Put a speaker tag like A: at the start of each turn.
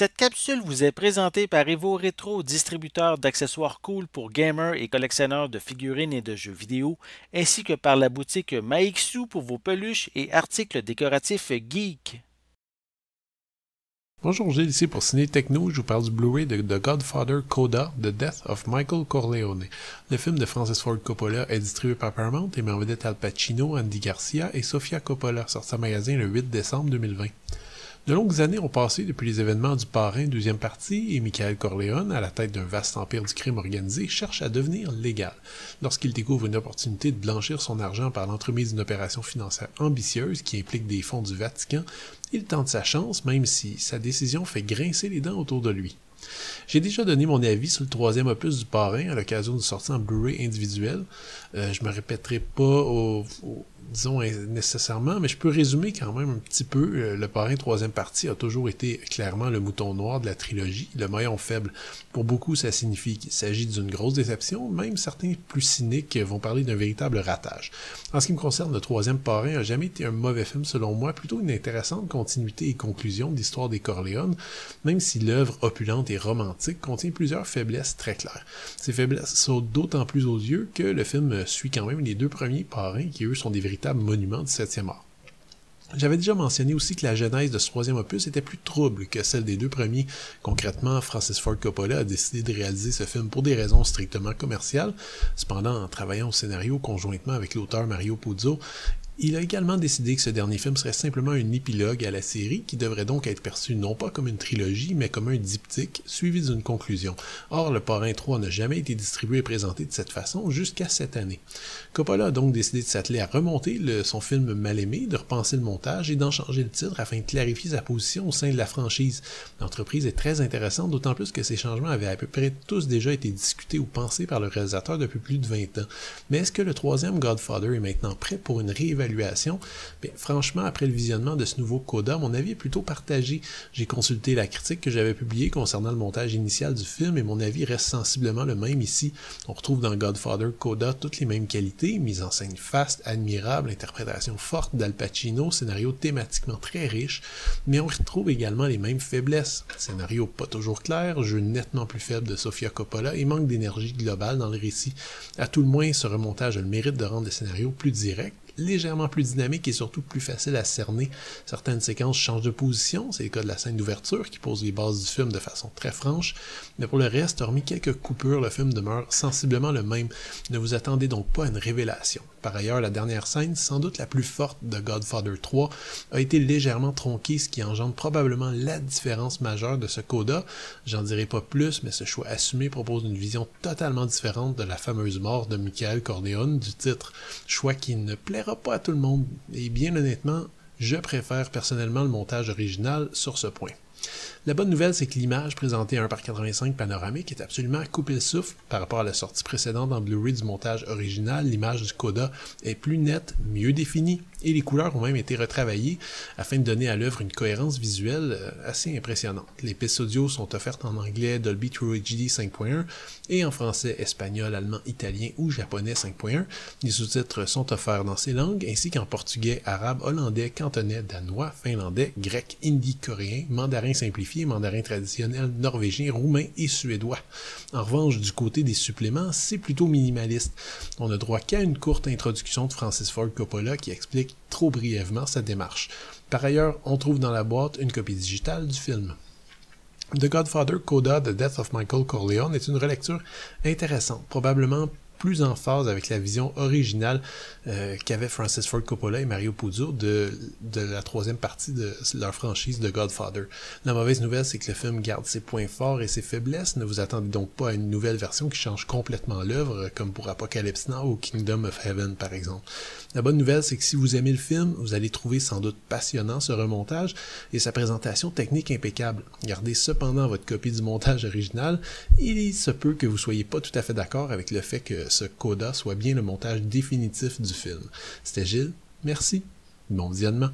A: Cette capsule vous est présentée par Evo Retro, distributeur d'accessoires cool pour gamers et collectionneurs de figurines et de jeux vidéo, ainsi que par la boutique Maixu pour vos peluches et articles décoratifs geek.
B: Bonjour, Gilles ici pour Ciné Techno. Je vous parle du Blu-ray de The Godfather Coda, The Death of Michael Corleone. Le film de Francis Ford Coppola est distribué par Paramount et met en vedette Al Pacino, Andy Garcia et Sofia Coppola, sorti en magasin le 8 décembre 2020. De longues années ont passé depuis les événements du Parrain deuxième partie et Michael Corleone, à la tête d'un vaste empire du crime organisé, cherche à devenir légal. Lorsqu'il découvre une opportunité de blanchir son argent par l'entremise d'une opération financière ambitieuse qui implique des fonds du Vatican, il tente sa chance même si sa décision fait grincer les dents autour de lui. J'ai déjà donné mon avis sur le troisième opus du Parrain à l'occasion de sortie en Blu-ray individuel. Je me répéterai pas disons nécessairement, mais je peux résumer quand même un petit peu. Le Parrain troisième partie a toujours été clairement le mouton noir de la trilogie, le maillon faible. Pour beaucoup, ça signifie qu'il s'agit d'une grosse déception, même certains plus cyniques vont parler d'un véritable ratage. En ce qui me concerne, le troisième Parrain n'a jamais été un mauvais film selon moi, plutôt une intéressante continuité et conclusion de l'histoire des Corleone, même si l'œuvre opulente et romantique contient plusieurs faiblesses très claires. Ces faiblesses sautent d'autant plus aux yeux que le film suit quand même les deux premiers Parrains qui eux sont des véritables monuments du 7e art. J'avais déjà mentionné aussi que la genèse de ce troisième opus était plus trouble que celle des deux premiers. Concrètement, Francis Ford Coppola a décidé de réaliser ce film pour des raisons strictement commerciales. Cependant, en travaillant au scénario conjointement avec l'auteur Mario Puzo, il a également décidé que ce dernier film serait simplement un épilogue à la série qui devrait donc être perçu non pas comme une trilogie mais comme un diptyque suivi d'une conclusion. Or, le Parrain 3 n'a jamais été distribué et présenté de cette façon jusqu'à cette année. Coppola a donc décidé de s'atteler à remonter son film mal aimé, de repenser le montage et d'en changer le titre afin de clarifier sa position au sein de la franchise. L'entreprise est très intéressante, d'autant plus que ces changements avaient à peu près tous déjà été discutés ou pensés par le réalisateur depuis plus de 20 ans. Mais est-ce que le troisième Godfather est maintenant prêt pour une réévaluation? Bien, franchement, après le visionnement de ce nouveau Coda, mon avis est plutôt partagé. J'ai consulté la critique que j'avais publiée concernant le montage initial du film et mon avis reste sensiblement le même ici. On retrouve dans Godfather Coda toutes les mêmes qualités, mise en scène faste, admirable, interprétation forte d'Al Pacino, scénario thématiquement très riche, mais on retrouve également les mêmes faiblesses. Scénario pas toujours clair, jeu nettement plus faible de Sofia Coppola et manque d'énergie globale dans le récit. À tout le moins, ce remontage a le mérite de rendre le scénario plus direct, légèrement plus dynamique et surtout plus facile à cerner. Certaines séquences changent de position, c'est le cas de la scène d'ouverture qui pose les bases du film de façon très franche, mais pour le reste, hormis quelques coupures, le film demeure sensiblement le même. Ne vous attendez donc pas à une révélation. Par ailleurs, la dernière scène, sans doute la plus forte de Godfather 3, a été légèrement tronquée, ce qui engendre probablement la différence majeure de ce coda. J'en dirai pas plus, mais ce choix assumé propose une vision totalement différente de la fameuse mort de Michael Corleone du titre, choix qui ne plaira pas à tout le monde, et bien honnêtement, je préfère personnellement le montage original sur ce point. La bonne nouvelle, c'est que l'image présentée à 1:85 panoramique est absolument à couper le souffle par rapport à la sortie précédente en Blu-ray du montage original. L'image du coda est plus nette, mieux définie, et les couleurs ont même été retravaillées afin de donner à l'œuvre une cohérence visuelle assez impressionnante. Les pistes audio sont offertes en anglais Dolby True HD 5.1 et en français, espagnol, allemand, italien ou japonais 5.1. Les sous-titres sont offerts dans ces langues, ainsi qu'en portugais, arabe, hollandais, cantonais, danois, finlandais, grec, hindi, coréen, mandarin simplifié, mandarin traditionnel, norvégien, roumain et suédois. En revanche, du côté des suppléments, c'est plutôt minimaliste. On n'a droit qu'à une courte introduction de Francis Ford Coppola qui explique trop brièvement sa démarche. Par ailleurs, on trouve dans la boîte une copie digitale du film. The Godfather Coda, The Death of Michael Corleone est une relecture intéressante, probablement plus en phase avec la vision originale qu'avaient Francis Ford Coppola et Mario Puzo de la troisième partie de leur franchise de Godfather. La mauvaise nouvelle, c'est que le film garde ses points forts et ses faiblesses. Ne vous attendez donc pas à une nouvelle version qui change complètement l'œuvre, comme pour Apocalypse Now ou Kingdom of Heaven par exemple. La bonne nouvelle, c'est que si vous aimez le film, vous allez trouver sans doute passionnant ce remontage et sa présentation technique impeccable. Gardez cependant votre copie du montage original, il se peut que vous soyez pas tout à fait d'accord avec le fait que ce coda soit bien le montage définitif du film. C'était Gilles, merci, bon visionnement.